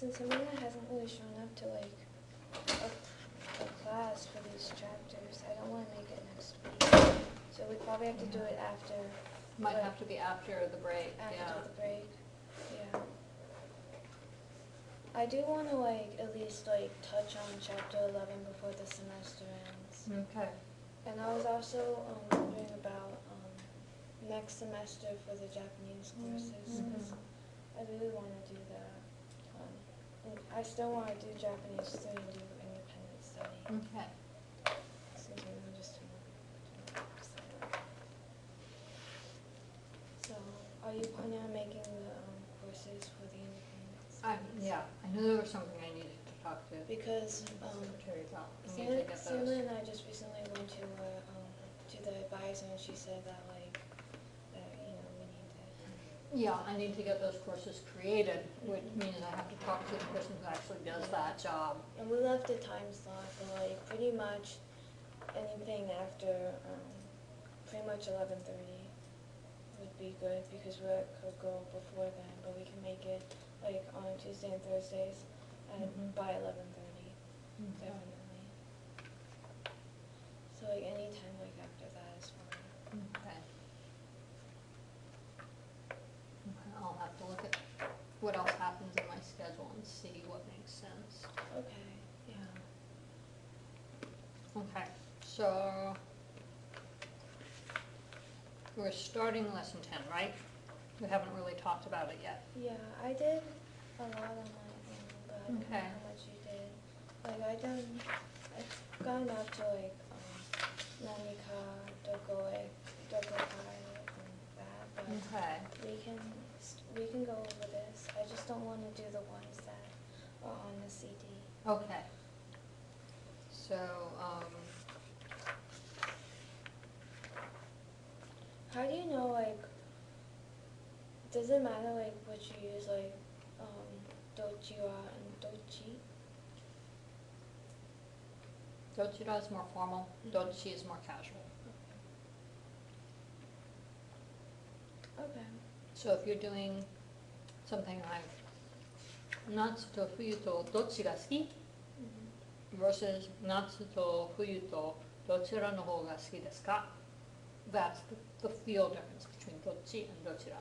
since Helena hasn't really shown up to like a class for these chapters, I don't want to make it next week. So we probably have to do it after. Might have to be after the break. After the break, yeah. I do want to like at least like touch on chapter 11 before the semester ends. Okay. And I was also wondering about next semester for the Japanese courses. 'Cause I really want to do that. And I still want to do Japanese 3 and do independent study. Okay. Since I'm just So, are you planning on making the courses for the independent studies? Yeah, I knew there was something I needed to talk to Because the secretary about. I need to get Sandra those. and I just recently went to the advisor, and she said that like that we need to. Yeah, I need to get those courses created, which means I have to talk to the person who actually does that job. And we left a time slot for like pretty much anything after pretty much 11:30 would be good because we could go before then, but we can make it like on Tuesday and Thursdays by 11:30, definitely. So like any time like after that is fine. Okay. I'll have to look at what else happens in my schedule and see what makes sense. Okay, yeah. Okay, so we're starting lesson 10, right? We haven't really talked about it yet. Yeah, I did a lot on my own, but I don't know Okay. how much you did. Like I've gone up to like Nanika, Dokoe, Dokokai, and that, but Okay. we can go over this. I just don't want to do the ones that are on the CD. Okay. So, How do you know like? Does it matter like what you use like dochiwa and dochi? dochira is more formal, dochi is more casual. Okay. So if you're doing something like, natsu to fuyu to dochi ga suki versus natsu to fuyu to dochira no hou ga suki desu ka? That's the feel difference between dochi and dochira.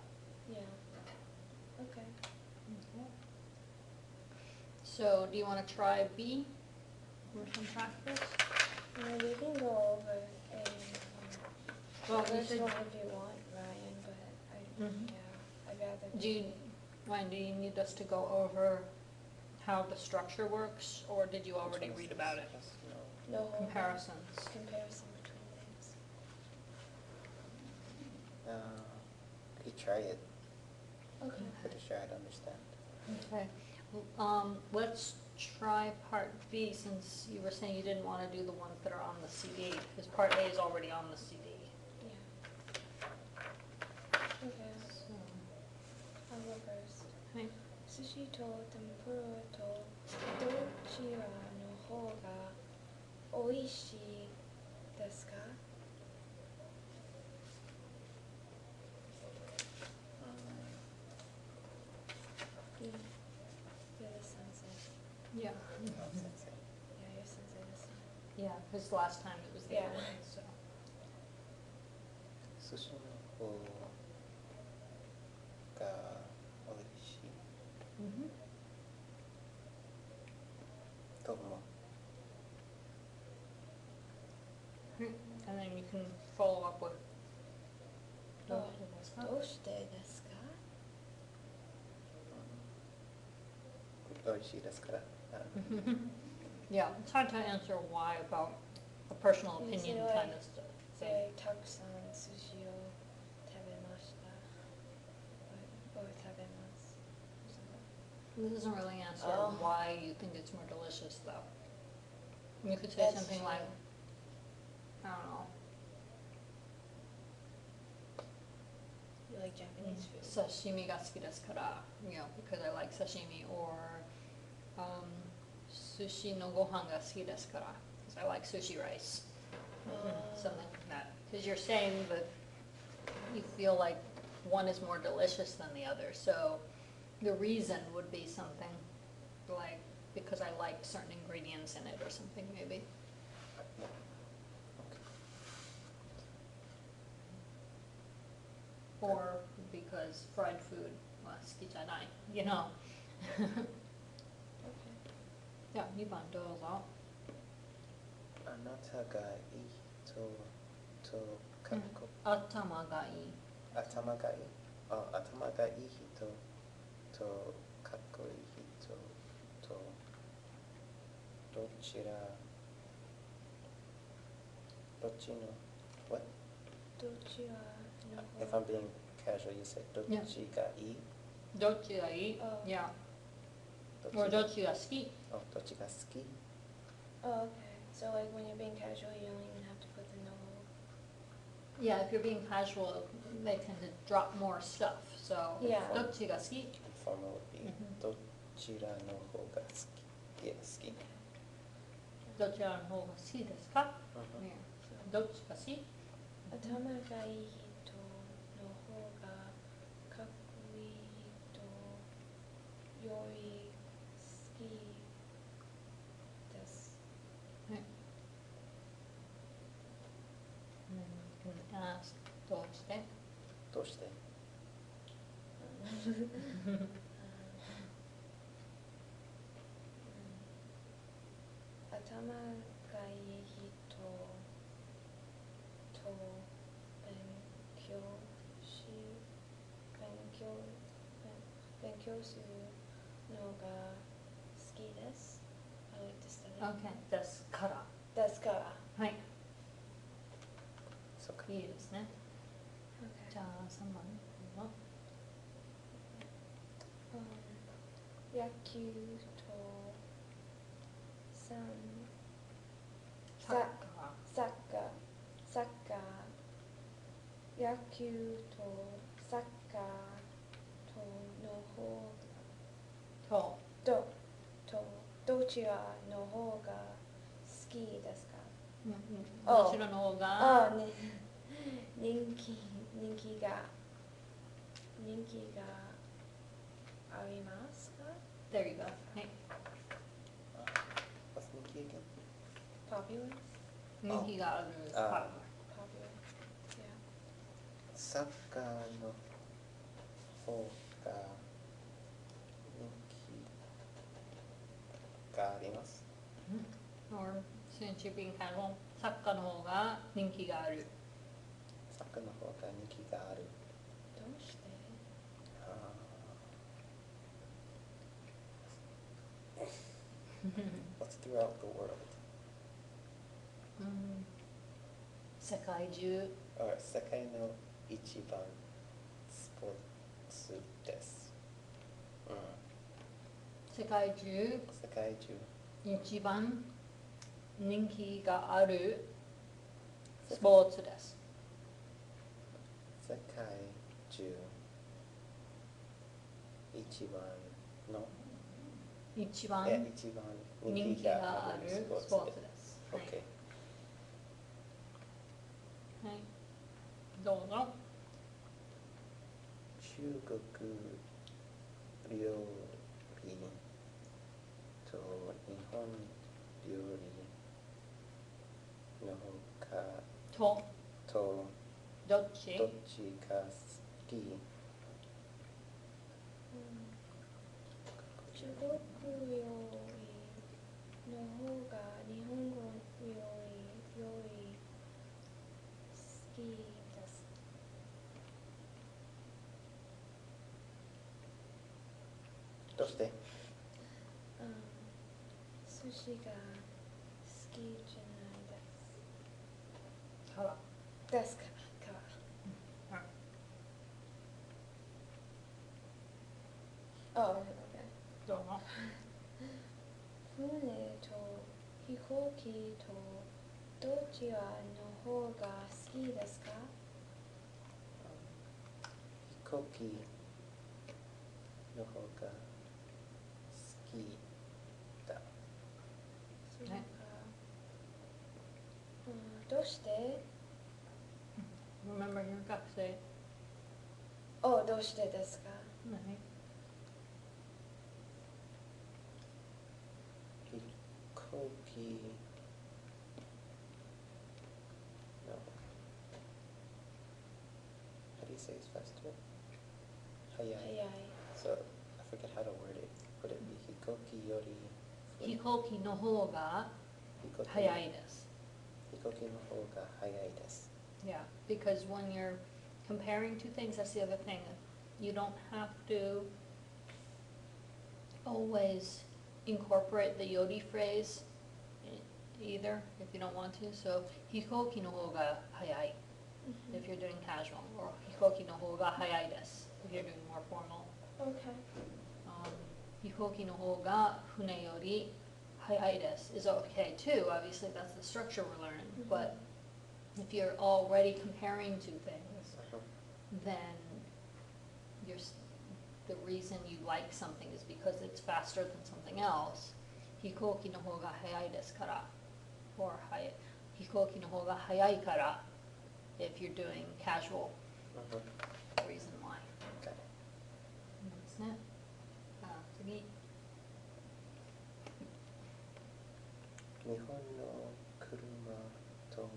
Yeah. Okay. So do you want to try B for some practice? We can go over a Well, you first should, one if you want, Ryan, but I'd rather do you, Ryan, do you need us to go over how the structure works, or did you already read about it? no Comparisons. comparison between things. You try it. Okay. Pretty sure I'd understand. Okay, let's try part B, since you were saying you didn't want to do the ones that are on the CD, because part A is already on the CD. Yeah. Okay. So, I'll go first. okay. Sushi to tempura to dochira no hou ga oishii desu ka? You're the sensei. Yeah, Sensei. Yeah, you're sensei this time. yeah, because last time it was the Yeah. other way, so. Sushi no hou ga oishii. Tomo. And then you can follow up with. Oh, doshite desu ka? Oishii desu kara. Yeah, it's hard to answer why about a personal You say opinion like- kind of stuff. Say, takusan sushi o tabemashita, or tabemasu, or something. This doesn't really answer Oh. why you think it's more delicious, though. You could say That's something true. like, I don't know, You like Japanese food? sashimi ga suki desu kara, because I like sashimi, or sushi no gohan ga suki desu kara, because I like sushi rice. Something like that. Because you're saying that you feel like one is more delicious than the other, so the reason would be something like because I like certain ingredients in it or something maybe. Or because fried food は好きじゃない, you know. Okay. じゃあ2番どうぞ。あなたがいい人とかっこ、頭がいい。頭がいい。あ、頭がいい人とかっこいい人とどちの what? どちらの If 方 I'm being casual, you say どっちがいい？どっちがいい? Oh. Yeah. ど Or っどっちが好き? どっちが好き？ Oh, okay. So like when you're being casual, you don't even have to put the no. Yeah, if you're being casual, they tend to drop more stuff. So, Yeah. どっちが好き? Informal would be どちらの方が好き？いや、好き。どちらの方が好きですか? Mhm. Yeah. どっちが好き? 頭がいい人の方がかっこいい人より好きです。はい。ask どうして? どうして？頭がいい人と勉強するのが好きです。I like to study. Okay. ですから。ですから。はい。そうか。いいですね。Okay. じゃあ3番どうぞ。野球とサッカー野球とサッカーとの方どちらの方が好きですか？どちらの方が人気がありますか？ There you go. はい。What's Nikki again? Popular? 人気がある。Popular. Yeah. サッカーの方が人気があります。Or since you're being casual, サッカーの方が人気がある。サッカーの方が人気がある。どうして？What's throughout the world? 世界中。世界の一番スポーツです。世界中一番人気があるスポーツです。世界中一番の一番人気があるスポーツです。はい。OK。はい。どうぞ。中国料理と日本料理の他とどっちが好き？中国料理の方が日本語料理より好きです。どうして？寿司が好きじゃないです。から。ですから。Oh, okay. どうぞ。船と飛行機とどちらの方が好きですか？飛行機の方が好きだ。そうか。どうして？ Remember your 学生。どうしてですか？はい。行機 no. How do you say it's faster? 早い. 早い So I forget how to word it. Would it be 飛行機より飛行機の方が飛行機早いです。飛行機の方が早いです. Yeah, because when you're comparing two things, that's the other thing. You don't have to always incorporate the yori phrase either if you don't want to. So, 飛行機の方が早い if you're doing casual, or 飛行機の方が早いです if you're doing more formal. Okay. 飛行機の方が船より早いです is okay too. Obviously, that's the structure we're learning. But if you're already comparing two things, then the reason you like something is because it's faster than something else. 飛行機の方が早いですから or 飛行機の方が早いから if you're doing casual reason why. Okay. ですね。次。日本の車と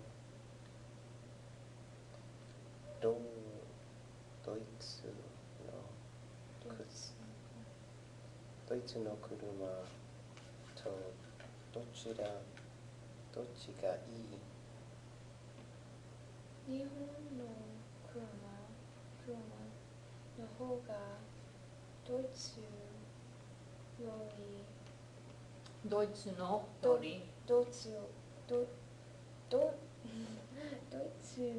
ドイツの車とどっちがいい? 日本の車の方がドイツよりドイツのよりドイツ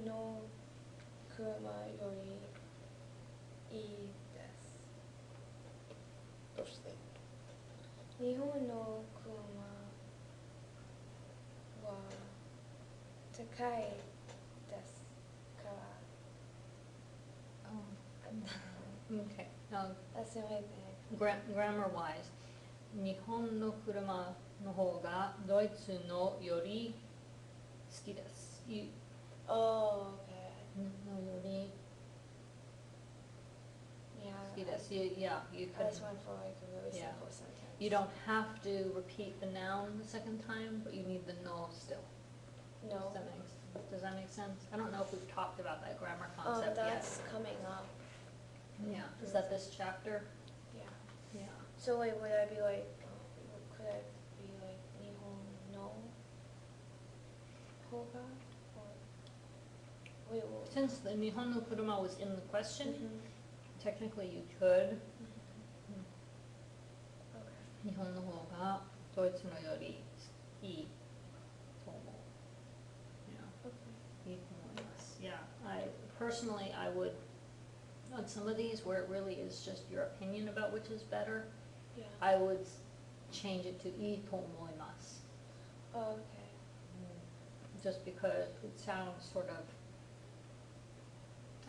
の車よりいいです。どうして? 日本の車は高いですから。Okay. Now, That's the only thing. grammar wise, 日本の車の方がドイツのより好きです。Oh, okay. のより Yeah. 好きです。Yeah, you I could. just went for like a really Yeah. simple sentence. You don't have to repeat the noun the second time, but you need the no still. No. Does that make sense? I don't know if we've talked about that grammar concept That's coming up. yet. Yeah. Is that this chapter? Yeah. Yeah. So wait, would I be like, could I be like Nihon no Hoga? Or wait, what? Since the Nihon no kuruma was in the question, Mhm. technically you could. Okay. 日本の方がドイツのよりいいと思う。Okay. いいと思います。Yeah, personally, I would, on some of these where it really is just your opinion about which is better, Yeah. I would change it to いいと思います。 Oh, okay. Just because it sounds sort of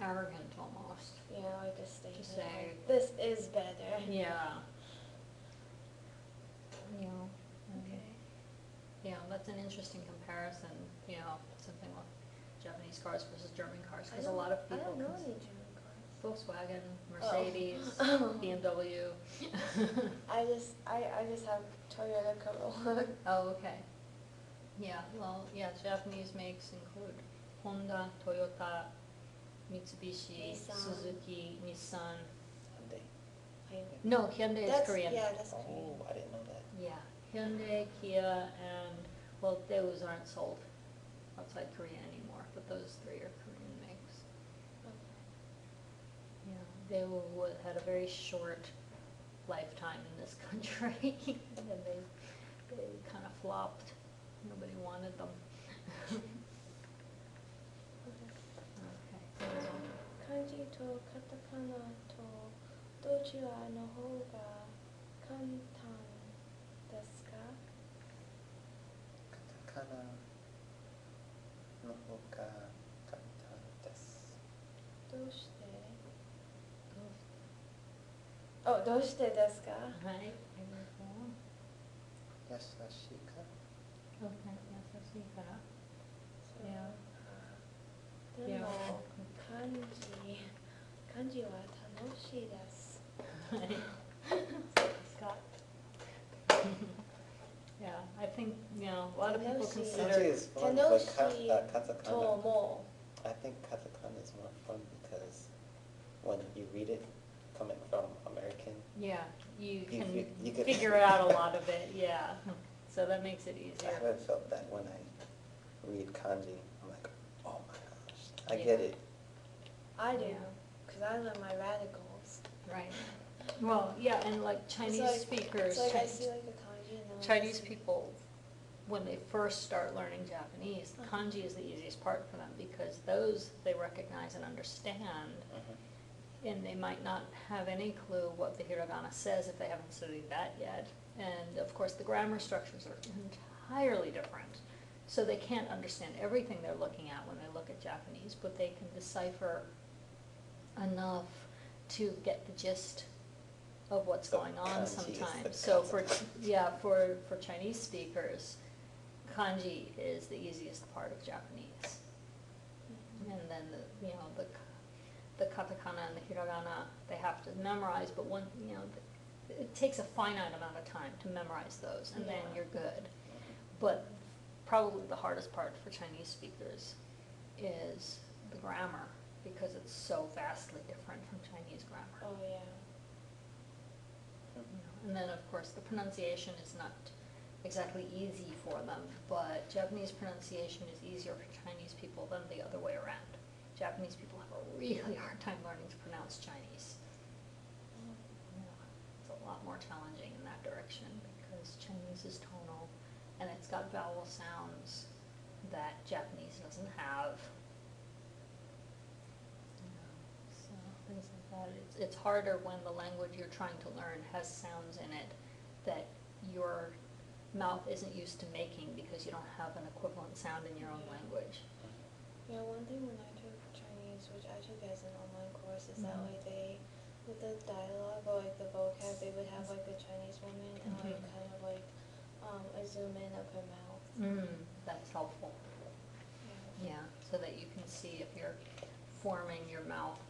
arrogant almost. Yeah, like a statement. To say- like, this is better. Yeah. You know, Okay. that's an interesting comparison, something like Japanese cars versus German cars, I because a don't- lot of I people don't know cons- any German cars. Volkswagen, Mercedes, Oh. BMW. I just have Toyota Corolla. Oh, okay. Yeah, well, Japanese makes include Honda, Toyota, Mitsubishi, Nissan. Suzuki, Nissan. Hyundai. No, Hyundai is Korean. Yeah, that's Korean. Oh, I didn't know that. Yeah, Hyundai, Kia, and, well, those aren't sold outside Korea anymore, but those three are Korean makes. Okay. Yeah, they had a very short lifetime in this country, and they kind of flopped. Nobody wanted them. Okay. 漢字とカタカナとどちらの方が簡単ですか? カタカナの方が簡単です。どうして? Oh, どうしてですか? はい。優しいから。Okay, 優しいから。Yeah. でも漢字は楽しいです。Scott. Yeah, I think of people Tanoshi. consider. Kanji is fun, but Tanoshi katakana. Tomo. I think katakana is more fun because when you read it coming from American, Yeah, you You can fi- you could- figure out a lot of it, yeah. So that makes it I easier. haven't felt that when I read kanji. I'm like, oh my gosh, I Yeah. get it. I do, Yeah. because I learn my radicals. Right. Well, yeah, and like Chinese It's like- speakers, It's like I see like a kanji and then Chinese people, when they first start learning Japanese, kanji is the easiest part for them because those they recognize and understand, and they might not have any clue what the hiragana says if they haven't studied that yet. And of course, the grammar structures are entirely different, so they can't understand everything they're looking at when they look at Japanese, but they can decipher enough to get the gist of what's The going on kanji is the sometimes. So for, katakana. for Chinese speakers, kanji is the easiest part of Japanese. And then the katakana and the hiragana, they have to memorize, but it takes a finite amount of time to memorize those, and then Yeah. you're good. But probably the hardest part for Chinese speakers is the grammar, because it's so vastly different from Chinese grammar. Oh yeah. And then, of course, the pronunciation is not exactly easy for them, but Japanese pronunciation is easier for Chinese people than the other way around. Japanese people have a really hard time learning to pronounce Chinese. It's a lot more challenging in that direction because Chinese is tonal and it's got vowel sounds that Japanese doesn't have. So things like that. It's harder when the language you're trying to learn has sounds in it that your mouth isn't used to making because you don't have an equivalent sound in your own language. Yeah, one thing when I took Chinese, which I took as an online course, is that Mhm. like they, with the dialogue or like the vocab, they would have like a Chinese woman and like Mhm. kind of like a zoom in of her mouth. That's helpful. Yeah. Yeah, so that you can see if you're forming your mouth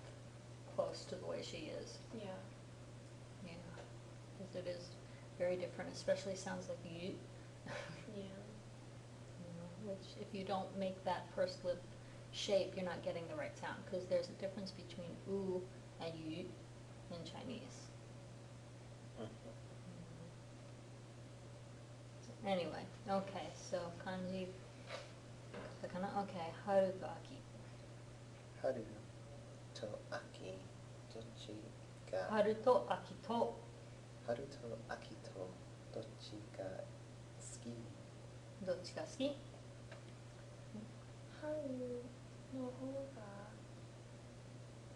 close to the way she is. Yeah. Yeah, because it is very different, especially sounds like you. Yeah. Which if you don't make that pursed lip shape, you're not getting the right sound, because there's a difference between oo and yu in Chinese. Anyway, okay, so kanji, katakana, okay, haru to aki. Haru to aki, dochi ga. Haru to aki to. Haru to aki to dochi ga suki? どっちが好き? 春の方が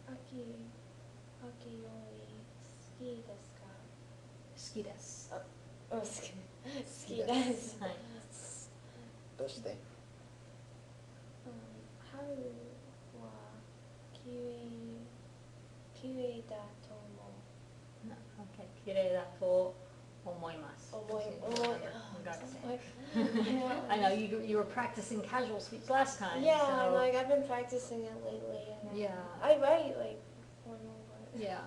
秋より好きですか？好きです。好きです。はい。どうして？春はきれいだと思う。Okay, 綺麗だと思います。学生。I know you were practicing casual speech last time. Yeah, so and like I've been practicing it lately. And Yeah. I write like formal words. yeah,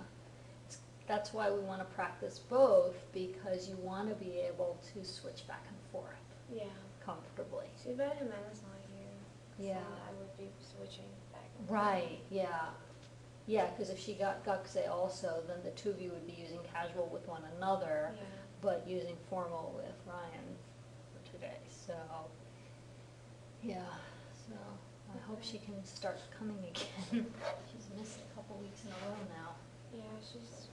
that's why we want to practice both, because you want to be able to switch back and forth Yeah. comfortably. Too bad Jimenez not here. 'Cause Yeah. then I would be switching back and forth. Right. Yeah. Yeah, because if she got gakusei also, then the two of you would be using casual with one another, Yeah. but using formal with Ryan for today. So, yeah. So I hope she can start coming again. She's missed a couple weeks in a row now. Yeah, she's.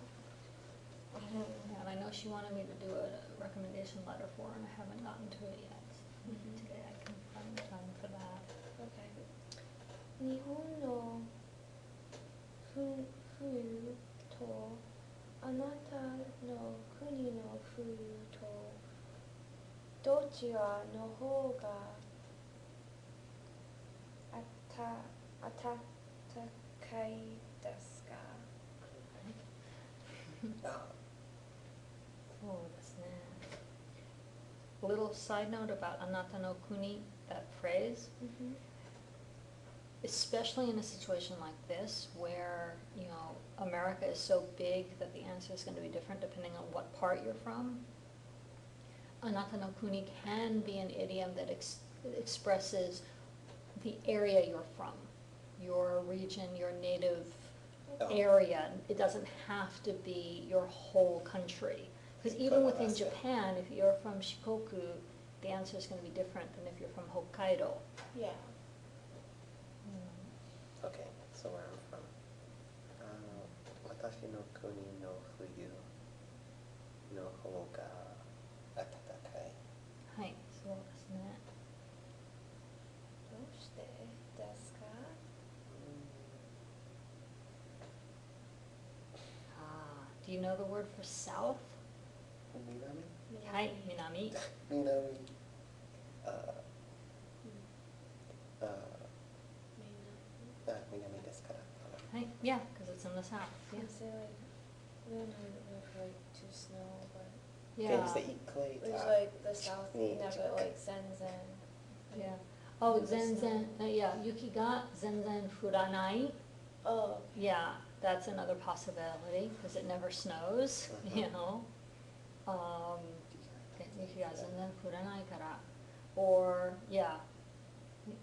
And I know she wanted me to do a recommendation letter for her, and I haven't gotten to it yet. Mhm. Today I can find time for that. Okay. 日本の冬とあなたの国の冬とどちらの方が暖かいですか？そうですね。A little side note about anata no kuni, that phrase, especially in a situation like this where, America is so big that the answer is going to be different depending on what part you're from. anata no kuni can be an idiom that expresses the area you're from, your region, your native Oh. area. It doesn't have to be your whole country. Because even within Alaska. Japan, if you're from Shikoku, the answer is going to be different than if you're from Hokkaido. Yeah. Okay, so where I'm from. 私の国の冬の方が暖かい。はい、そうですね。どうしてですか? Do you know the word for south? 南はい、南。南南ですから。はい、yeah, because it's in the south. I Yeah. say like we don't have like to snow, but Yeah. 現地行くい it was た like the south に never like Zenzen. Yeah. Oh, Never snow. 全然, yeah, 雪が全然降らない. Oh, Yeah, that's another possibility because it never snows, you know. 雪が全然降らないから。Or, yeah,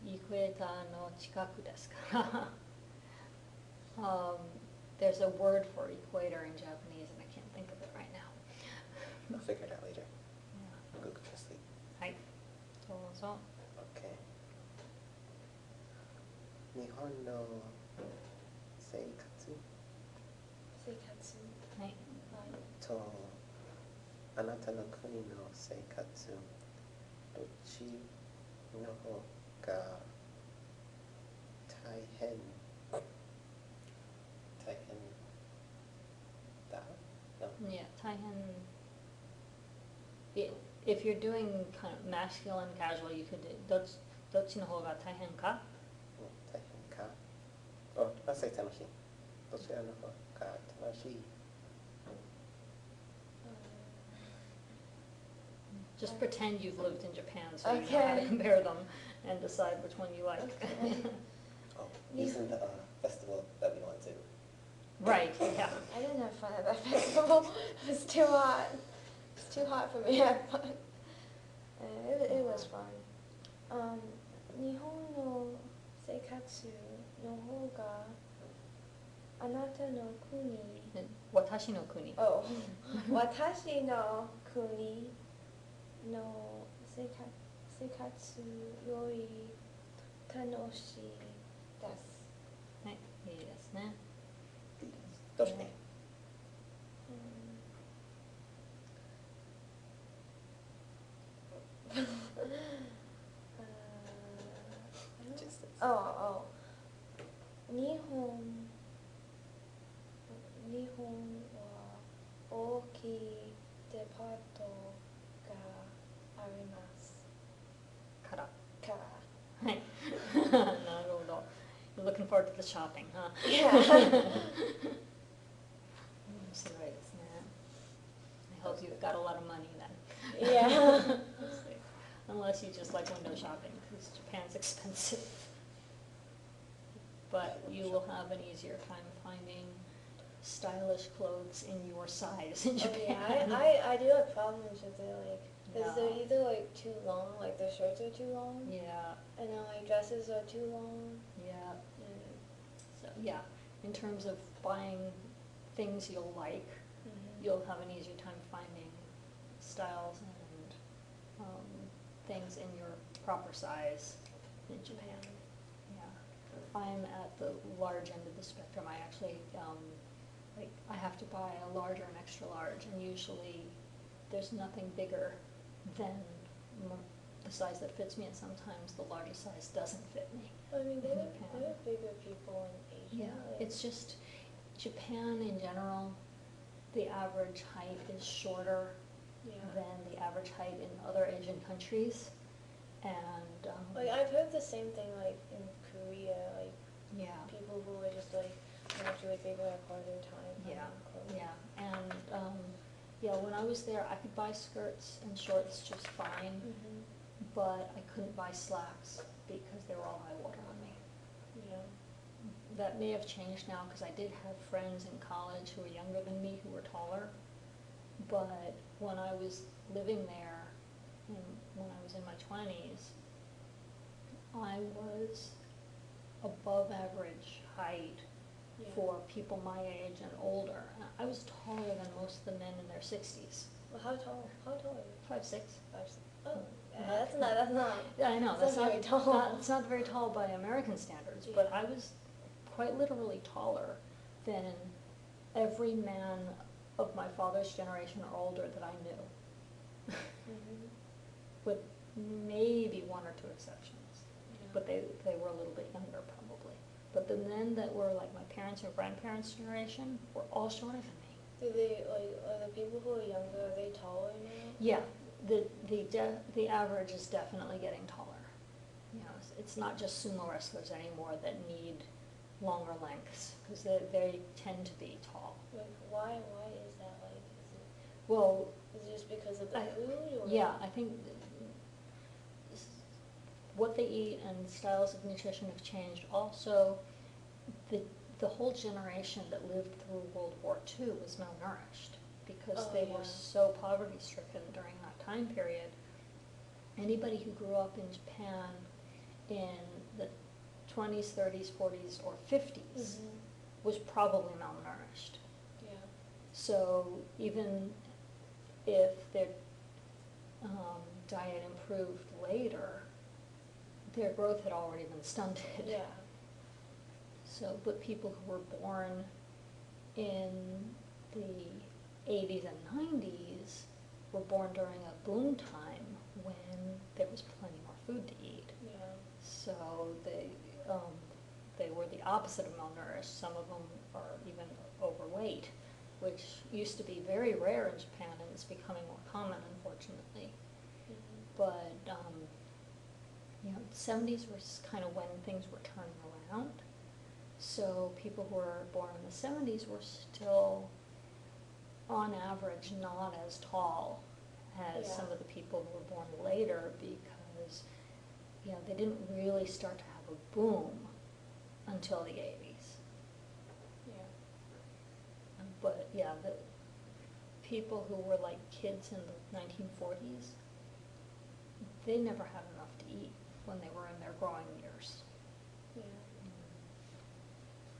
イクエーターの近くですから。There's a word for equator in Japanese and I can't think of it right now. I'll figure it out later. Yeah. Google Translate. はい、どうぞ。 Okay. 日本の生活 seikatsu. はい。とあなたの国の生活どっちの方が大変だ? No. Yeah, 大変. If you're doing kind of masculine casual, you could do どっちの方が大変か? 大変か? Oh, I'll say 楽しい。どちらの方が楽しい? Just pretend you've lived in Japan so you know how to Okay. compare them and decide which one you like. Okay. Oh, isn't the festival that we went to? Right, yeah. I didn't have fun at that festival. It was too hot. It's too hot for me to have fun. It was fun. 日本の生活の方があなたの国 Watashi no kuni. Oh, 私の国の生活より楽しいです。はい、いいですね。どうして? Just this. Oh. 日本は大きいデパートがありますから。からはい。なるほど。You're looking forward to the shopping, huh? Yeah. 面白いですね。I hope you've got a lot of money then. Yeah. Unless you just like window shopping, because Japan's expensive. But you will have an easier time finding stylish clothes in your size in Oh, Japan. yeah, I do have problems with it, like, because Yeah. they're either like too long, like their shirts are too long, Yeah, and then like dresses are too long. yeah. And, So, yeah, in terms of buying things you'll like, mhm. you'll have an easier time finding styles and things in your proper size in Japan. Yeah, I'm at the large end of the spectrum. I actually, like, I have to buy a large or an extra large, and usually there's nothing bigger than the size that fits me, and sometimes the largest size doesn't fit me. I mean, in there Japan. are bigger people in Asia. Yeah, like- it's just Japan in general, the average height is shorter yeah. than the average height in other Asian countries. And, Like, I've heard the same thing, like, in Korea, like, yeah, people who are just, like, naturally bigger have harder time yeah, finding clothes. yeah. And, yeah, when I was there, I could buy skirts and shorts just fine, Mhm. but I couldn't buy slacks because they were all high water on me. Yeah. That may have changed now because I did have friends in college who were younger than me who were taller. But when I was living there, when I was in my 20s, I was above average height Yeah. for people my age and older. I was taller than most of the men in their 60s. Well, how tall? How tall are you? 5'6". Oh, that's not. Yeah, I know, That's not very tall. It's not very tall by American standards, but I was quite literally taller than every man of my father's generation or older that I knew. Mhm. With maybe one or two exceptions, Yeah. but they were a little bit younger probably. But the men that were like my parents' or grandparents' generation were all shorter than me. Do they are the people who are younger? Are they taller now? Yeah, the average is definitely getting taller. You know, it's not just sumo wrestlers anymore that need longer lengths, because they tend to be tall. Like, why is that? Like, Well, is it just because of the food? Or? yeah, I think what they eat and styles of nutrition have changed. Also, the whole generation that lived through World War II was malnourished because Oh, they yeah. were so poverty-stricken during that time period. Anybody who grew up in Japan in the 20s, 30s, 40s, or 50s Mhm. was probably malnourished. Yeah. So even if their diet improved later, their growth had already been stunted. Yeah. So, but people who were born in the 80s and 90s were born during a boom time when there was plenty more food to eat. Yeah. So they were the opposite of malnourished. Some of them are even overweight, which used to be very rare in Japan, and it's becoming more common, unfortunately. Mhm. But you know, the 70s was kind of when things were turning around. So people who were born in the 70s were still, on average, not as tall as Yeah. some of the people who were born later, because you know, they didn't really start to have a boom until the 80s. Yeah. But yeah, the people who were like kids in the 1940s, they never had enough to eat when they were in their growing years. Yeah.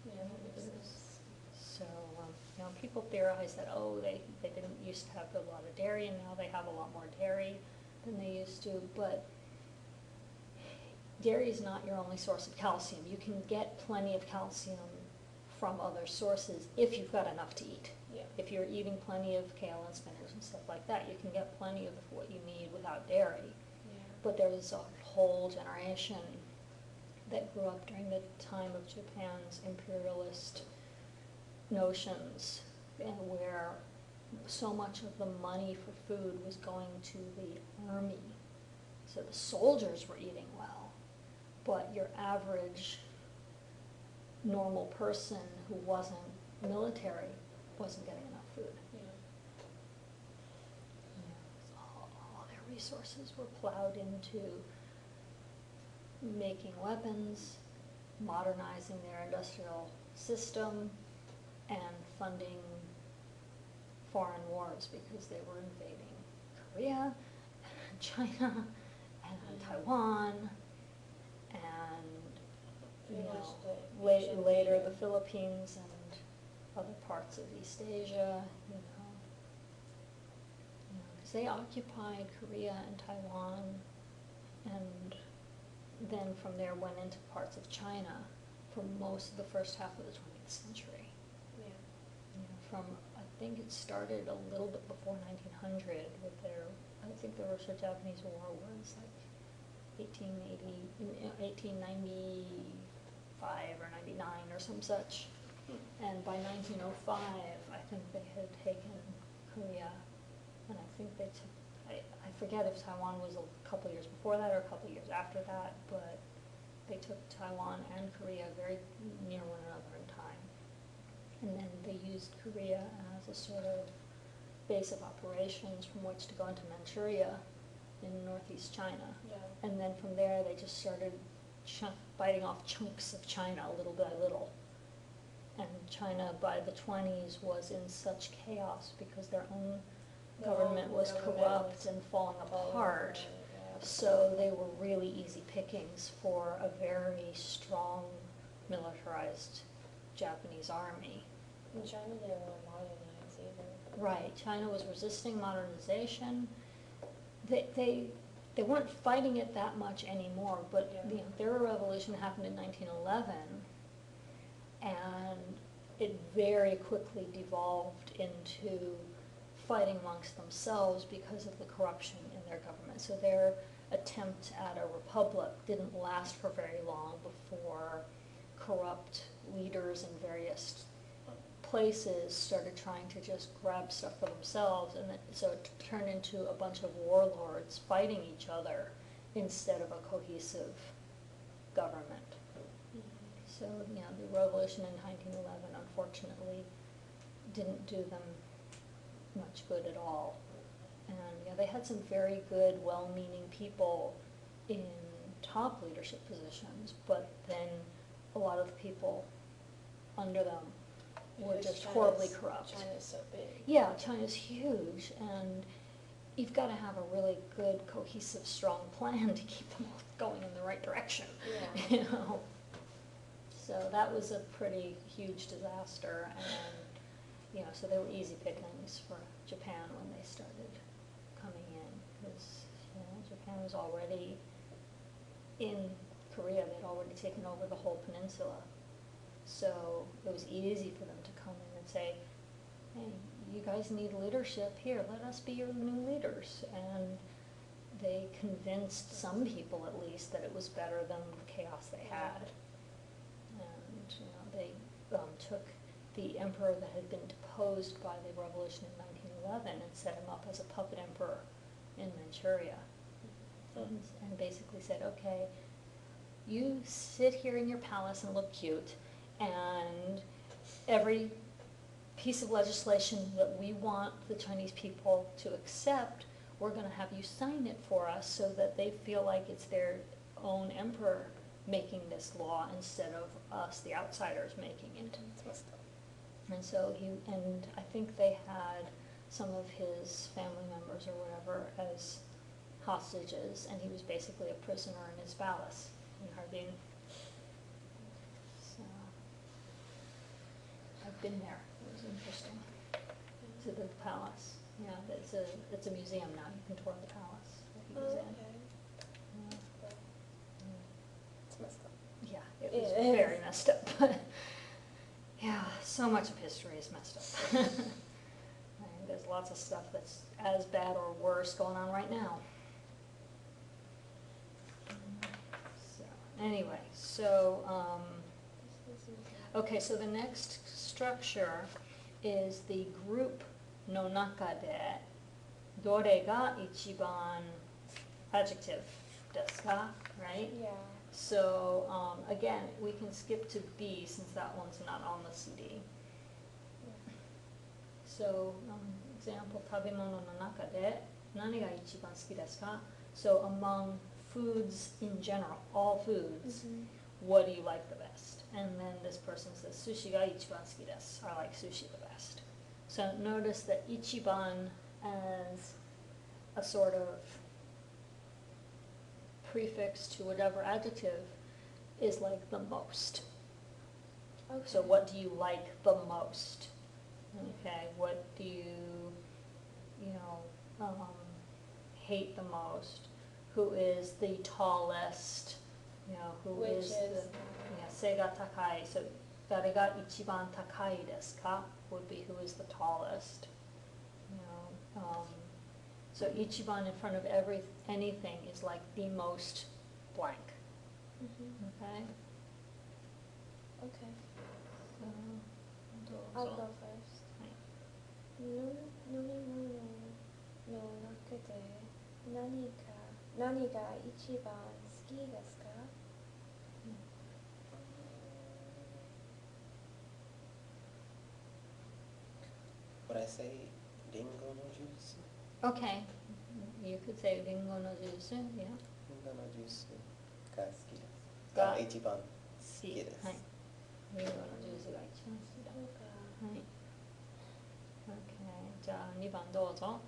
Yeah, that makes sense. So, you know, people theorize that, oh, they didn't used to have a lot of dairy, and now they have a lot more dairy than they used to, but dairy is not your only source of calcium. You can get plenty of calcium from other sources if you've got enough to eat. Yeah. If you're eating plenty of kale and spinach and stuff like that, you can get plenty of what you need without dairy. Yeah. But there was a whole generation that grew up during the time of Japan's imperialist notions, and where so much of the money for food was going to the army. So the soldiers were eating well, but your average normal person who wasn't military wasn't getting enough food. Yeah. All their resources were plowed into making weapons, modernizing their industrial system, and funding foreign wars, because they were invading Korea, and China, and Taiwan, and Pretty much the la- Asian later region. the Philippines and other parts of East Asia, you know. 'Cause they occupied Korea and Taiwan, and then from there went into parts of China for most of the first half of the 20th century. Yeah. You know, from, I think it started a little bit before 1900 with their, I think the Russo-Japanese War was like 1895 or 99 or some such. And by 1905, I think they had taken Korea, and I think they took, I forget if Taiwan was a couple years before that or a couple years after that, but they took Taiwan and Korea very near one another in time. And then they used Korea as a sort of base of operations from which to go into Manchuria in northeast China. Yeah. And then from there, they just started biting off chunks of China little by little. And China by the 20s was in such chaos because their own government was government corrupt was and falling falling apart. yeah. So they were really easy pickings for a very strong militarized Japanese army. In China, they weren't modernized either. Right, China was resisting modernization. They weren't fighting it that much anymore, but Yeah. their revolution happened in 1911, and it very quickly devolved into fighting amongst themselves because of the corruption in their government. So their attempt at a republic didn't last for very long before corrupt leaders in various places started trying to just grab stuff for themselves, and so it turned into a bunch of warlords fighting each other instead of a cohesive government. So, the revolution in 1911 unfortunately didn't do them much good at all. And they had some very good, well-meaning people in top leadership positions, but then a lot of the people under them were Because just horribly China's- corrupt. China's so big. Yeah, China's huge, and you've got to have a really good, cohesive, strong plan to keep them all going in the right direction. Yeah. So that was a pretty huge disaster, and so they were easy pickings for Japan when they started coming in, because Japan was already in Korea. They'd already taken over the whole peninsula. So it was easy for them to come in and say, hey, you guys need leadership, here, let us be your new leaders. And they convinced some people at least that it was better than the chaos they had. And they took the emperor that had been deposed by the revolution in 1911 and set him up as a puppet emperor in Manchuria. And basically said, okay, you sit here in your palace and look cute, and every piece of legislation that we want the Chinese people to accept, we're going to have you sign it for us so that they feel like it's their own emperor making this law instead of us, the outsiders, making it. And so and I think they had some of his family members or whatever as hostages, and he was basically a prisoner in his palace in Harbin. So I've been there. It was interesting. To the palace. Yeah, it's a museum now. You can tour the palace that he was in. Okay. It's messed up. Yeah, it was It is. very messed up. Yeah, so much of history is messed up. And there's lots of stuff that's as bad or worse going on right now. So, anyway, okay, so the next structure is the group no naka de dore ga ichiban adjective desu ka, right? Yeah. So, again, we can skip to B since that one's not on the CD. So, example, 食べ物の中で何が一番好きですか? So, among foods in general, all foods, what do you like the best? And then this person says, sushi ga ichiban suki desu. I like sushi the best. So, notice that ichiban as a sort of prefix to whatever adjective is like the most. Okay. So what do you like the most? Okay, what do you hate the most? Who is the tallest? Who Which is the sei ga takai? So dare ga ichiban takai desu ka would be who is the tallest. So ichiban in front of anything is like the most blank. Okay? Okay. So, I'll go first. Nomimono no naka de nani ga ichiban suki desu ka? Would I say ringo no juice? Okay, you could say ringo no juice, yeah. Ringo no juice が好きです。が一番好きです。はい。リンゴのジュースが一番好きだ。そうか。はい。OK、じゃあ2番どうぞ。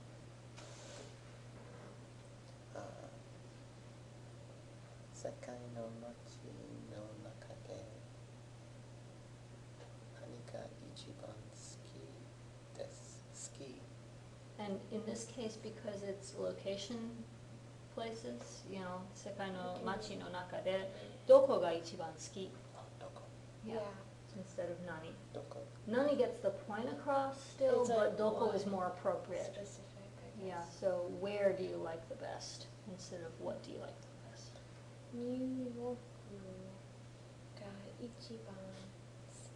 の街の中で何が一番好きです。好き。 And in this case, because it's location places, 世界の街の中で、どこが一番好き？あ、どこ？ Yeah. Instead of nani. どこ？ Nani gets the point across still, It's but like doko is one more appropriate. Specific, I Yeah, guess. so where do you like the best instead of what do you like the best? ニューヨークが一番好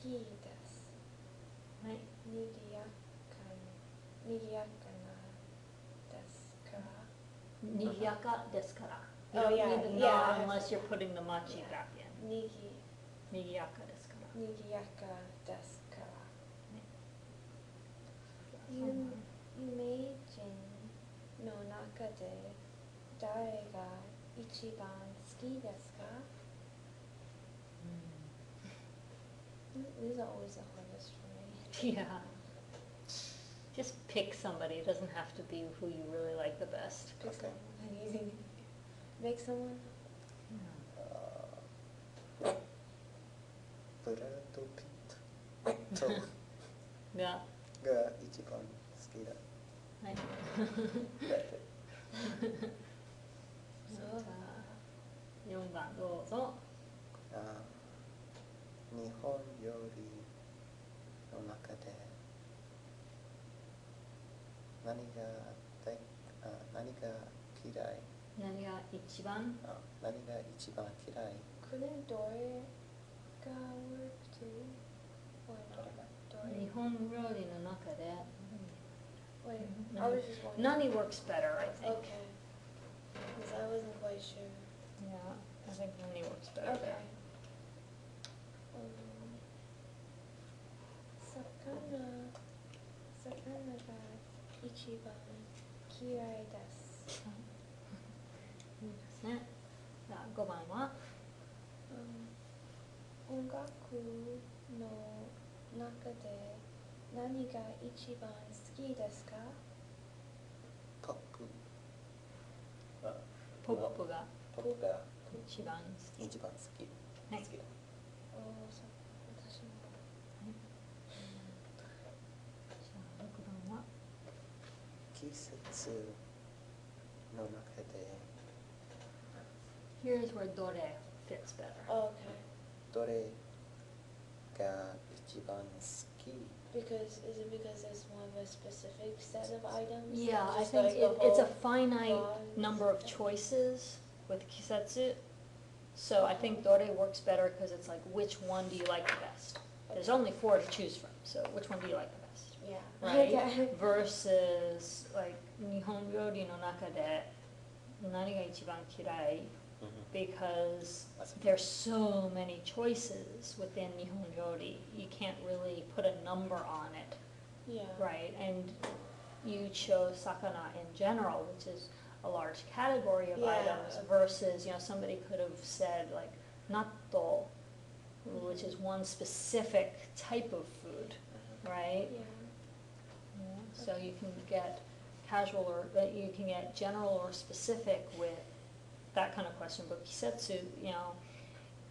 きです。はい。にぎやかなですから。にぎやかですから. You Oh, don't yeah, need the yeah, na I have unless to- you're putting the machi Yeah. back in. ににぎやかですから. ぎやかですから。有名人の中で誰が一番好きですか？ These are always the hardest for me. Yeah. Just pick somebody. It doesn't have to be who you really like the best. Pick Okay. someone easy. Make someone? ブラッド・ピットが、が一番好きだ。はい。だってそうじゃあ4番どうぞ。日本料理の中で何が嫌い？何が一番？何が一番嫌い？ Couldn't Dory go work too? Or not? Dory? 日本料理の中で Wait, No. I was just wondering. Nani works better, I think. Okay. Because I wasn't quite sure. Yeah, I think Nani works better Okay. there. Sakana ga ichiban kirai desu. いいですね。じゃあ5番は音楽の中で何が一番好きですか？ポップ。ポップがポップが一番好き。一番好き。はい好きだ。私も。じゃあ6番は季節の中で Here's where dore fits better. Oh, okay. どれが一番好き？ Because is it because there's more of a specific set of items? Yeah, than I just think like the it's a whole finite broad number of set? choices with kisetsu. So I think dore works better because it's like, which one do you like the best? There's only 4 to choose from, so which one do you like the best? Yeah. Right? Okay. Versus like Nihon ryori no naka de nani ga ichiban kirai, because there's so many choices within Nihon ryori. You can't really put a number on it. Yeah. Right, and you chose sakana in general, which is a large category of Yeah. items, versus, somebody could have said like natto, which is one specific type of food, right? Yeah. So you can get casual or, you can get general or specific with that kind of question, but kisetsu,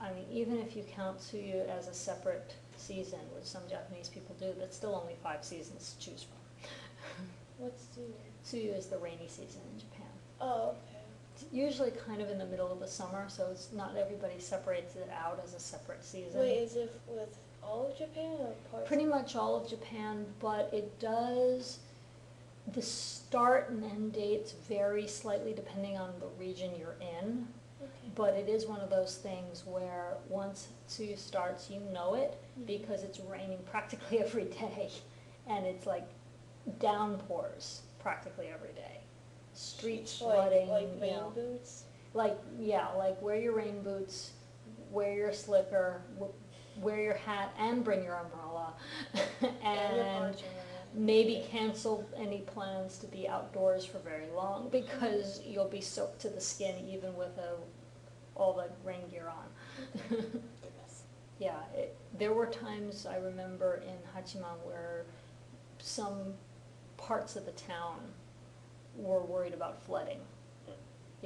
I mean, even if you count Tsuyu as a separate season, which some Japanese people do, that's still only 5 seasons to choose from. What's the? Tsuyu is the rainy season in Japan. Oh, okay. It's usually kind of in the middle of the summer, so it's not everybody separates it out as a separate season. Wait, is it with all of Japan or parts? Pretty much all of Japan, but it does, the start and end dates vary slightly depending on the region you're in. Okay. But it is one of those things where once Tsuyu starts, you know it, Mhm. because it's raining practically every day. And it's like downpours practically every day. Streets flooding, Like rain boots? Like wear your rain boots, wear your slipper, wear your hat, and bring your umbrella. And your And poncho. maybe cancel any plans to be outdoors for very long, because you'll be soaked to the skin even with all the rain gear on. Goodness. Yeah, there were times I remember in Hachiman where some parts of the town were worried about flooding.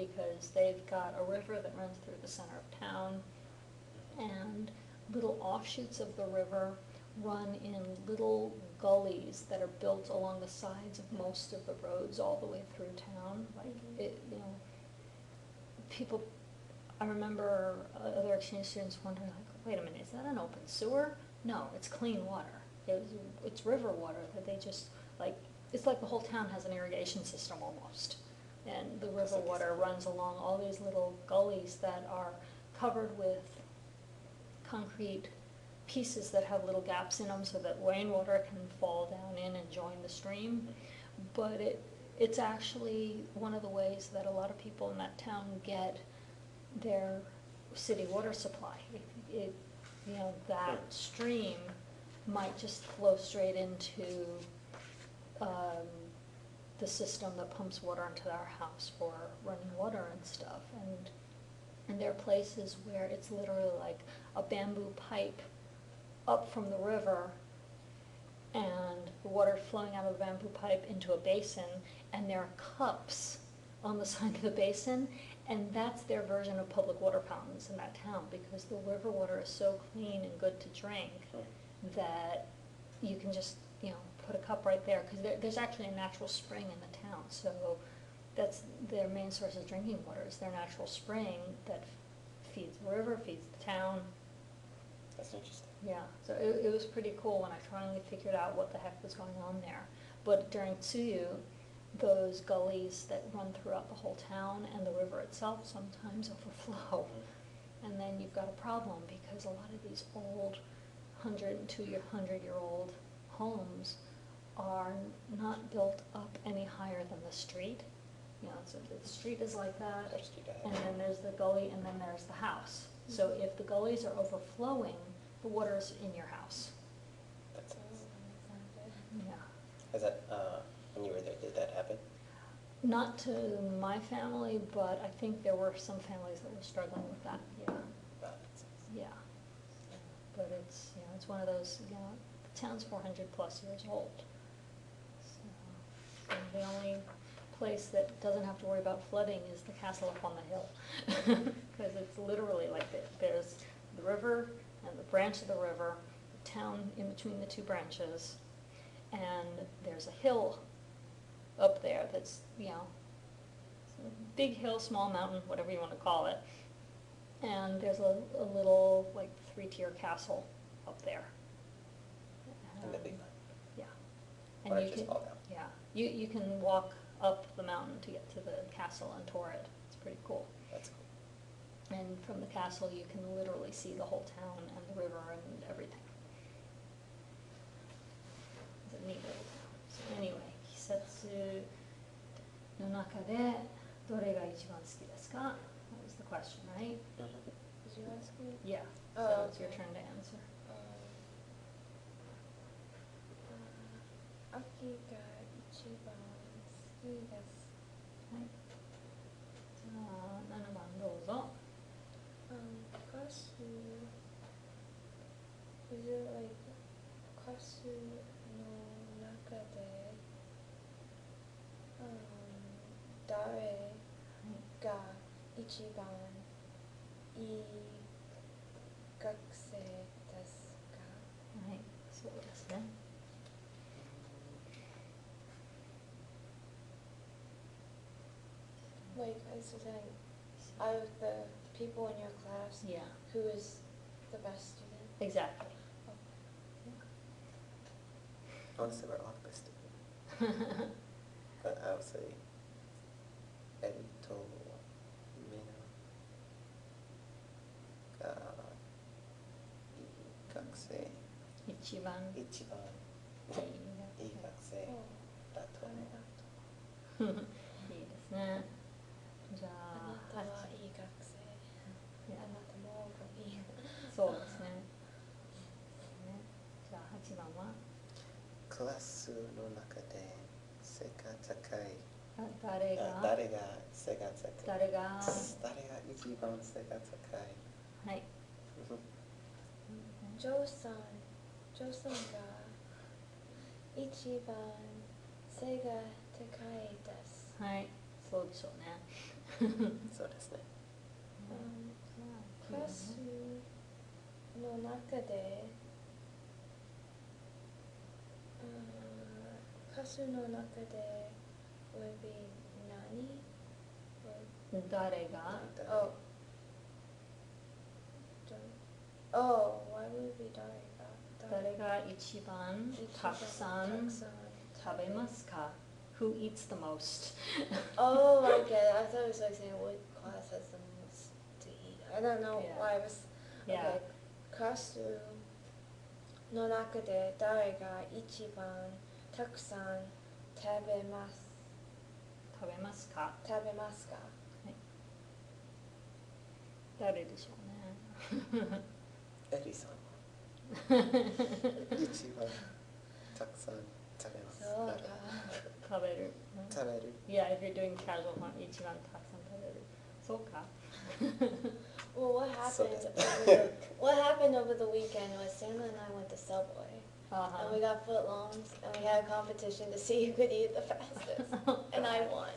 because they've got a river that runs through the center of town, and little offshoots of the river run in little gullies that are built along the sides of most of the roads all the way through town. Like it, people, I remember other exchange students wondering, like, wait a minute, is that an open sewer? No, it's clean water. It's river water that they just, like, it's like the whole town has an irrigation system almost. And the river water runs along all these little gullies that are covered with concrete pieces that have little gaps in them so that rainwater can fall down in and join the stream. But it's actually one of the ways that a lot of people in that town get their city water supply. That stream might just flow straight into the system that pumps water into our house for running water and stuff. And there are places where it's literally like a bamboo pipe up from the river, and the water flowing out of the bamboo pipe into a basin, and there are cups on the side of the basin, and that's their version of public water fountains in that town, because the river water is so clean and good to drink that you can just, put a cup right there, because there's actually a natural spring in the town, so that's their main source of drinking water, is their natural spring that feeds the river, feeds the town. That's interesting. Yeah, so it was pretty cool when I finally figured out what the heck was going on there. But during Tsuyu, those gullies that run throughout the whole town and the river itself sometimes overflow. And then you've got a problem, because a lot of these old 100-year-old homes are not built up any higher than the street. So the street is like that, and then there's the gully, and then there's the house. So if the gullies are overflowing, the water's in your house. That's nice. Yeah. Is that, when you were there, did that happen? Not to my family, but I think there were some families that were struggling with that, yeah. Wow, that's nice. Yeah. But it's, it's one of those, the town's 400 plus years old. So, and the only place that doesn't have to worry about flooding is the castle up on the hill. Because it's literally like there's the river and the branch of the river, the town in between the two branches, and there's a hill up there that's, big hill, small mountain, whatever you want to call it. And there's a little, like, 3-tier castle up there. And the big one. Yeah. Or And you just can, fall down. yeah, you can walk up the mountain to get to the castle and tour it. It's pretty cool. That's cool. And from the castle, you can literally see the whole town and the river and everything. It's a neat little town. So anyway, 季節の中でどれが一番好きですか? That was the question, right? Mhm. Did you ask me? Yeah. Oh, So it's your okay. turn to answer. 秋が一番好きです。はい。じゃあ7番どうぞ。歌手 is it like 歌手の中で誰が一番いい学生ですか? はい、そうですね。Like I was saying, out of the people in your class, Yeah, who is the best student? exactly. I want to say we're all the best students. But I would say Edito Mina ga ii gakusei. 一番いい一番いい学生だと思う。いいですね。じゃあ、あなたはいい学生。いやあなたもいい。そうですね。じゃあ8番はクラスの中で背が高い。誰が誰が背が高い。誰が誰が一番背が高い。はい。ジョーさんが一番背が高いです。はい、そうでしょうね。そうですね。クラスの中で、クラスの中で would be 何？誰が Oh. Oh, why would it be 誰が誰が一番たくさん食べますか Who eats the most? Oh my god, I thought it was like saying what class has the most to eat. I don't know Yeah. why I was. Yeah. Okay. クラスの中で誰が一番たくさん食べます食べますか誰でしょうね。エリさんは一番たくさん食べます。そうか。食べる。食べる。Yeah, if you're doing casual fun, 一番たくさん食べる。そうか。Well, what happened over the weekend was Sandra and I went to Subway. And we got footlongs, and we had a competition to see who could eat the fastest. And I won.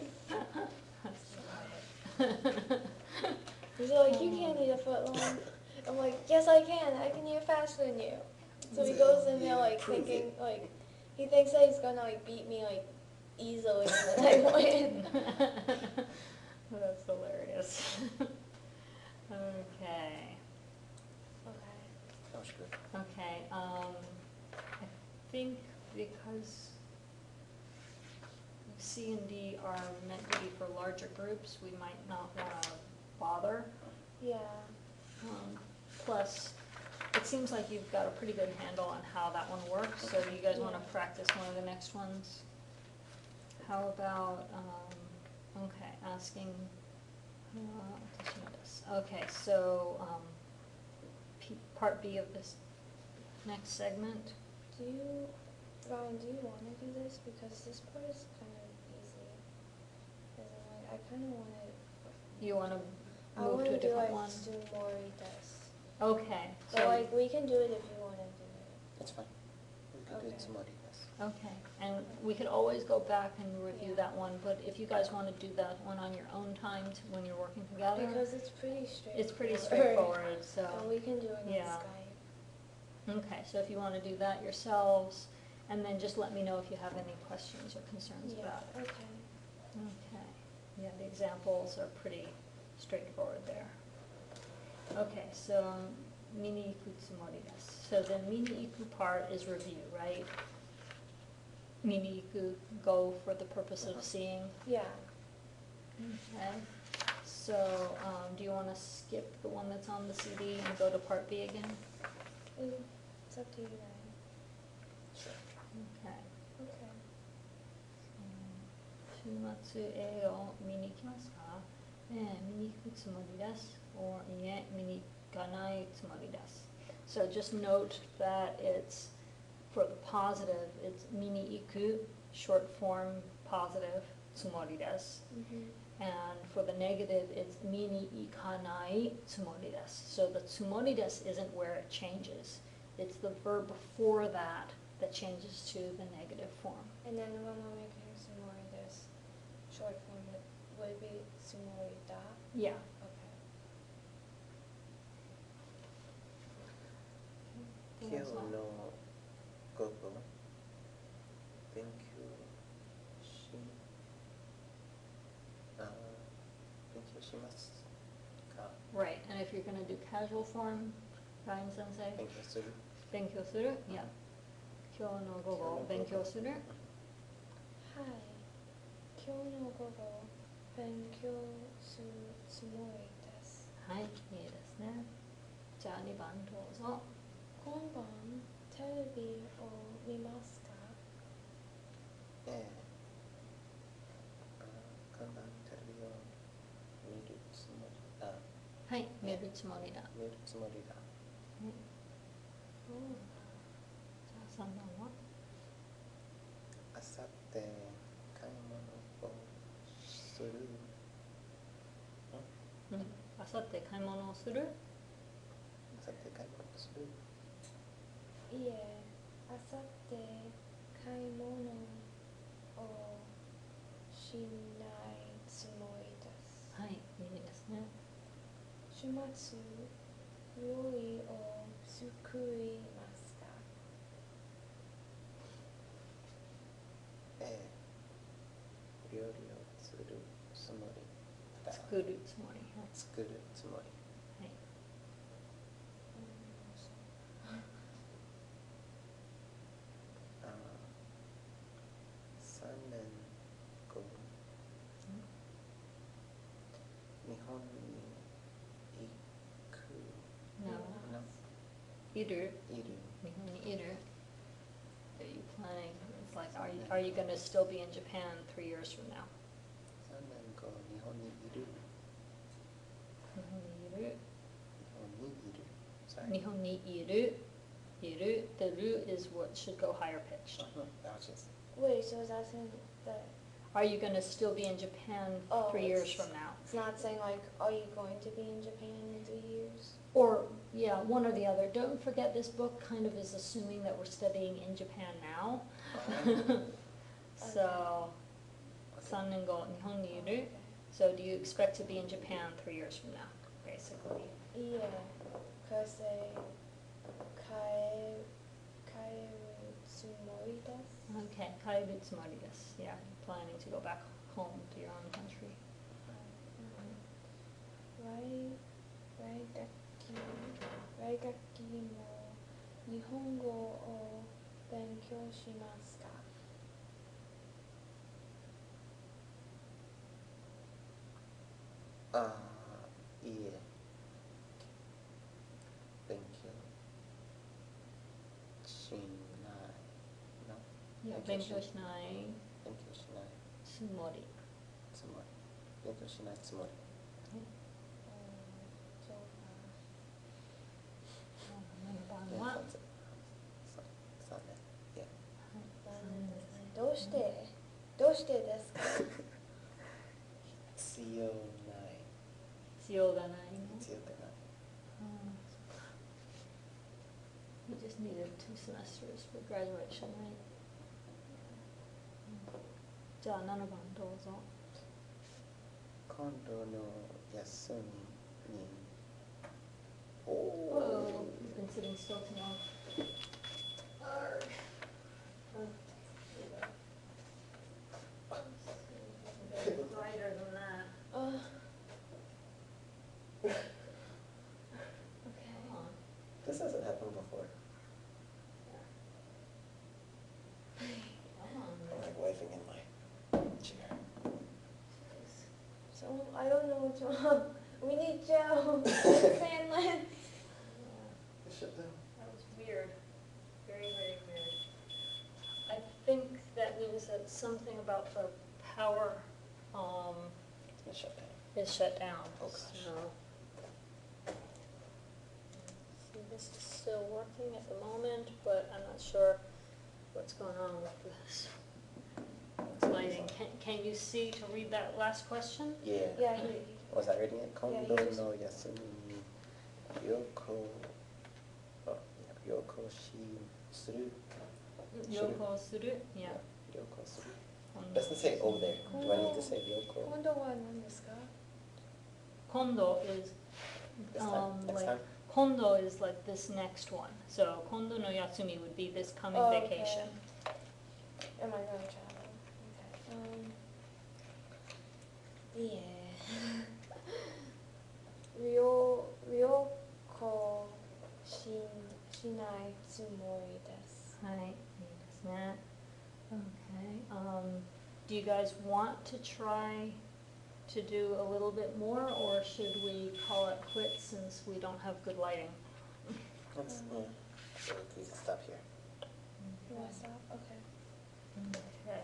He's like, you can't eat a footlong. I'm like, yes I can eat it faster than you. So he goes in there like thinking, like, he thinks that he's gonna like beat me like easily and then I win. That's hilarious. Okay. That was good. Okay, I think because C and D are meant to be for larger groups, we might not want to bother. Yeah. Plus, it seems like you've got a pretty good handle on how that one works, so do you guys want to practice one of the next ones? How about, okay, asking, okay, so part B of this next segment. Ryan, do you want to do this? Because this part is kind of easy. As in, like, I kind of want to... You want to move to a different one? I want to do like Sumoritas. Okay. So like, we can do it if you want to do it. It's fine. We can do it tomorrow. Okay, and we could always go back and review that one, but if you guys want to do that one on your own time when you're working together. Because it's pretty straightforward. It's pretty straightforward, so. And we can do it on Yeah. Skype. Okay, so if you want to do that yourselves, and then just let me know if you have any questions or concerns about it. Okay. Okay, yeah, the examples are pretty straightforward there. Okay, so mini iku tsumori desu. So the mini iku part is review, right? Mini iku, go for the purpose of seeing. Yeah. Okay, so do you want to skip the one that's on the CD and go to part B again? It's up to you, Ryan. Sure. Okay. Okay. 週末映画を見に行きますか？見に行くつもりです。or いえ、見に行かないつもりです。So just note that it's, for the positive, it's 見に行く, short form positive, つもりです. And for the negative, it's 見に行かないつもりです. So the つもりです isn't where it changes. It's the verb before that that changes to the negative form. And then when we're making Sumoritas, short form would be Sumorita. Yeah. Okay. 今日の午後勉強しますか？ Right, and if you're going to do casual form, Ryan sensei? 勉強する？勉強する? Yeah. 今日の午後勉強する? はい。今日の午後勉強するつもりです。はい、いいですね。じゃあ2番どうぞ。今晩テレビを見ますか？今晩テレビを見るつもりだ。はい、見るつもりだ。見るつもりだ。じゃあ3番は？あさって買い物をする。あさって買い物をする？あさって買い物をする。いえ、あさって買い物をしないつもりです。はい、週末料理を作りますか？料理を作るつもりだ。作るつもり。作るつもり。はい。3年後、日本に行く No. のいる。いる。日本にいる。Are you planning? It's like, are you going to still be in Japan 3 years from now? 3年後、日本にいる。日本にいる。日本にいる。Sorry. 日本にいる。いる. The ru is what should go higher pitched. That was just Wait, so it's asking that Are you going to still be in Japan 3 years it's- from now? it's not saying like, are you going to be in Japan in 3 years? Or, yeah, one or the other. Don't forget this book kind of is assuming that we're studying in Japan now. So, 3年後、日本にいる. So do you expect to be in Japan 3 years from now, basically? Yeah, because they 帰るつもりです。 Okay, 帰るつもりです. Yeah, planning to go back home to your own country. 来学期も日本語を勉強しますか？いいえ。勉強しないの。勉強しない勉強しないつもり。つもり。勉強しないつもり。そうか。7番は3年。Yeah. どうしてですか？必要ない。必要がないの。必要がない。We just needed 2 semesters for graduation, right? じゃあ7番どうぞ。今度の休みに。Oh, you've been sitting still too long. Arg. Brighter than that. Okay. Come on. This hasn't happened before. Come on. I'm like waving in my chair. So I don't know what's wrong. We need Joe. Sandlin. Shut down. That was weird. Very, very weird. I think that means that something about the power It's shut down. is shut down. Oh, gosh. So, see, this is still working at the moment, but I'm not sure what's going on with this. Lighting. Can you see to read that last question? Yeah. Yeah, Was I reading it? 今度 he の休みに旅行する。旅行する? Yeah. 旅行する。Doesn't say oh there. Do I need to say 旅行? 今度は何ですか？今度 is This time? Next like time? 今度 is like this next one. So 今度の休み would be this coming Oh, okay. vacation. Am I going to travel? Okay. Yeah. 旅行しないつもりです。はい、いいですね. Okay. Do you guys want to try to do a little bit more, or should we call it quits since we don't have good lighting? Let's, yeah. So we can stop here. You want to stop? Okay. Okay.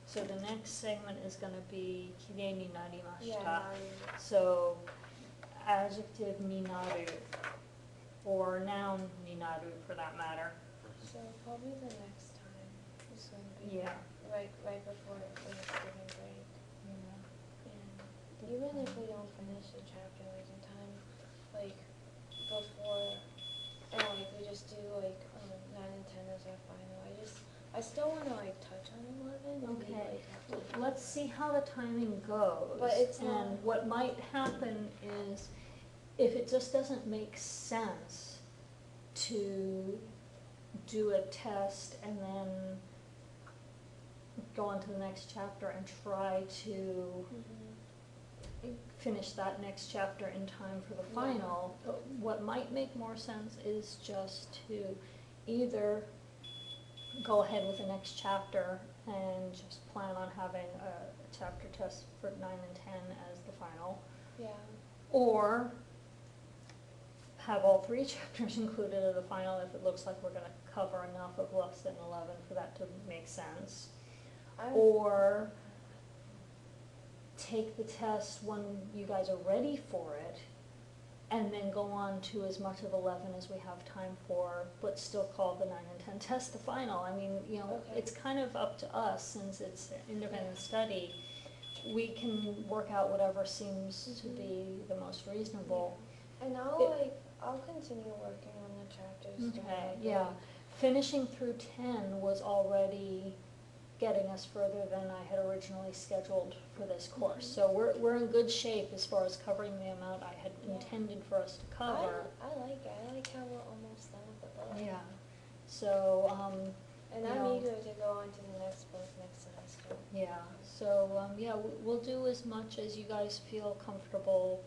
So the next segment is going to be きれいになりました. Yeah. So adjective になる or noun になる for that matter. So probably the next time is going to be Yeah. right before Thanksgiving break. And even if we don't finish the chapter like in time, like before, and like we just do like 9 and 10 as our final. I still want to like touch on 11. And we, Okay. like, have to Let's let's see how the timing goes. But it's not- And what might happen is, if it just doesn't make sense to do a test and then go on to the next chapter and try to finish that next chapter in time for the Yeah. final, what might make more sense is just to either go ahead with the next chapter and just plan on having a chapter test for 9 and 10 as the final, Yeah. or have all 3 chapters included in the final if it looks like we're gonna cover enough of lesson 11 for that to make sense. Or take the test when you guys are ready for it, and then go on to as much of 11 as we have time for, but still call the 9 and 10 test the final. I mean, you know, Okay. it's kind of up to us, since it's an independent study. We can work out whatever seems to be the most reasonable. And I'll continue working on the chapters. during Okay, the yeah. break. Finishing through 10 was already getting us further than I had originally scheduled for this course. So we're in good shape as far as covering the amount I had Yeah. intended for us to cover. I like it. I like how we're almost done with the book. Yeah, so, And you I'm know. eager to go on to the next book next semester. yeah, so, yeah, we'll do as much as you guys feel comfortable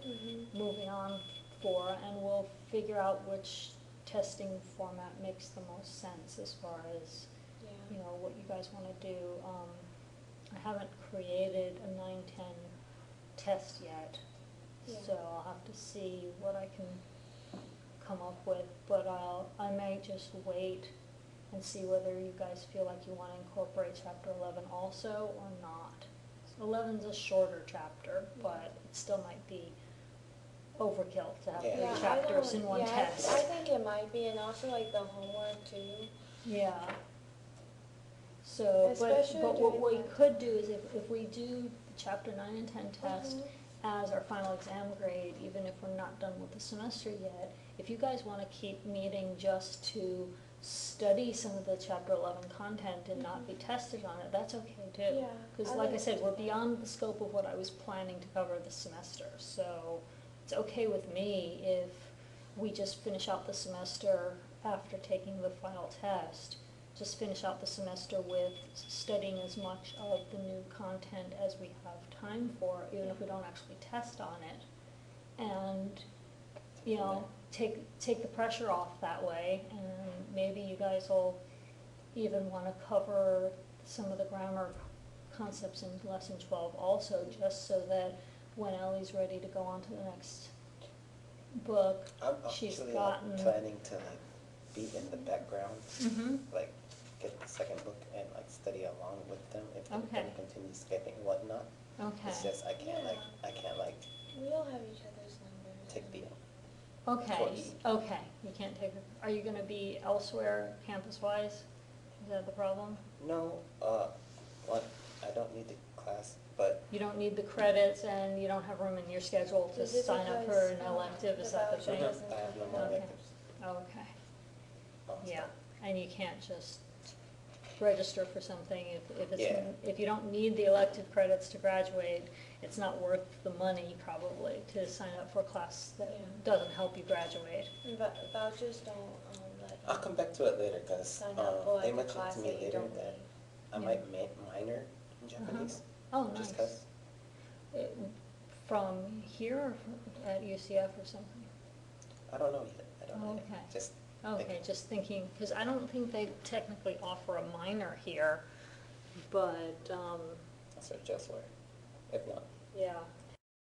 moving on for, and we'll figure out which testing format makes the most sense as far as, you Yeah. know, what you guys wanna do. I haven't created a 9-10 test yet, Yeah. so I'll have to see what I can come up with, but I may just wait and see whether you guys feel like you wanna incorporate chapter 11 also or not. 11's a shorter chapter, but it still might be overkill to have Yeah. 3 chapters in one I test. think it might be, and also like the homework too. Yeah. So, Especially but what we during that could do is if we do the chapter 9 and 10 test Mhm. as our final exam grade, even if we're not done with the semester yet, if you guys wanna keep meeting just to study some of the chapter 11 content and not be tested on it, that's okay too. Yeah, Cause I like I like said, to we're do that. beyond the scope of what I was planning to cover this semester, so it's okay with me if we just finish out the semester after taking the final test. Just finish out the semester with studying as much of the new content as we have time for, even if we don't actually test on it. And, you know, take the pressure off that way, and maybe you guys will even wanna cover some of the grammar concepts in lesson 12 also, just so that when Ellie's ready to go on to the next book, I'm she's actually gotten. planning to like be in the background, Mhm. like get the second book and like study along with them if they're Okay. gonna continue skipping and whatnot. Okay. It's just I can't We all have each other's numbers. take the Okay, course. okay, you can't take it. Are you gonna be elsewhere campus-wise? Is that the problem? No, what, I don't need the class, but You don't need the credits and you don't have room in your schedule to Is it sign up for because, an elective, is that the voucher thing? doesn't I have no cover more that? Okay. electives. Okay, almost yeah, done. and you can't just register for something if it's, Yeah. if you don't need the elective credits to graduate, it's not worth the money probably to sign up for a class that Yeah. doesn't help you graduate. And vouchers don't let I'll come back to it later because sign up for they like a mentioned class to that me you later don't that need. I Yeah. might minor in Japanese. Oh, Just nice. 'cause. From here or at UCF or something? I don't know yet. I don't know yet. Okay. Just Okay, thinking. just thinking, because I don't think they technically offer a minor here, but, That's what just where. If not, yeah,